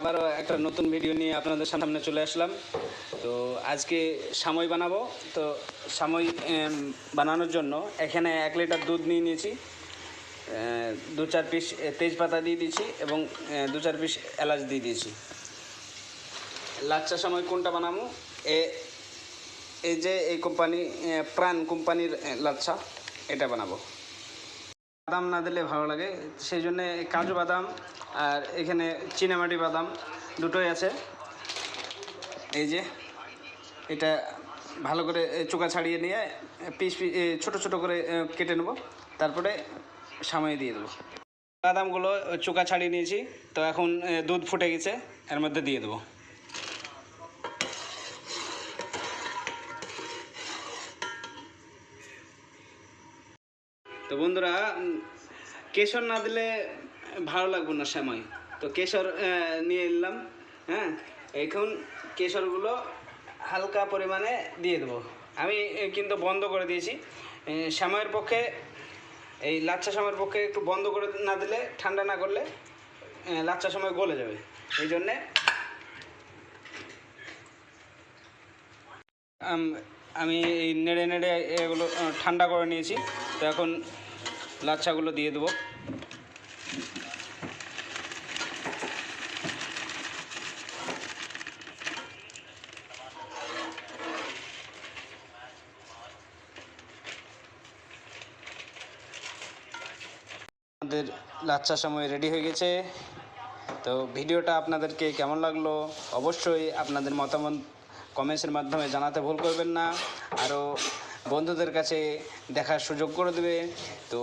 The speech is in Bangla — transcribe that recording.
আবারও একটা নতুন ভিডিও নিয়ে আপনাদের সামনে চলে আসলাম। তো আজকে সামই বানাবো। তো সামই বানানোর জন্য এখানে 1 লিটার দুধ নিয়ে নিয়েছি, 2-4 পিস তেজপাতা দিয়ে দিয়েছি এবং 2-4 পিস এলাচ দিয়ে দিয়েছি। লাচ্চা সামই কোনটা বানাবো? এই যে এই কোম্পানি প্রাণ কোম্পানির লাচ্ছা, এটা বানাবো। বাদাম না দিলে ভালো লাগে, সেই জন্যে কাজু বাদাম আর এখানে চীনামাটি বাদাম দুটোই আছে। এই যে এটা ভালো করে চোকা ছাড়িয়ে নিয়ে পিস ছোটো ছোটো করে কেটে নেব, তারপরে সামনে দিয়ে দেবো। বাদামগুলো চোকা ছাড়িয়ে নিয়েছি, তো এখন দুধ ফুটে গেছে, এর মধ্যে দিয়ে দেবো। তো বন্ধুরা, কেশর না দিলে ভালো লাগবে না সেমাই, তো কেশর নিয়ে এলাম। হ্যাঁ, এখন কেশরগুলো হালকা পরিমাণে দিয়ে দেবো। আমি কিন্তু বন্ধ করে দিয়েছি। সেমাইয়ের পক্ষে, এই লাচ্চা সেমাইয়ের পক্ষে একটু বন্ধ করে না দিলে, ঠান্ডা না করলে লাচ্চা সেমাই গলে যাবে। এই জন্যে আমি এই নেড়ে নেড়ে এগুলো ঠান্ডা করে নিয়েছি। তো এখন লাচ্চাগুলো দিয়ে দেবো। আমাদের লাচ্চা সময় রেডি হয়ে গেছে। তো ভিডিওটা আপনাদেরকে কেমন লাগলো অবশ্যই আপনাদের মতামত কমেন্টসের মাধ্যমে জানাতে ভুল করবেন না। আরও বন্ধুদের কাছে দেখার সুযোগ করে দেবে। তো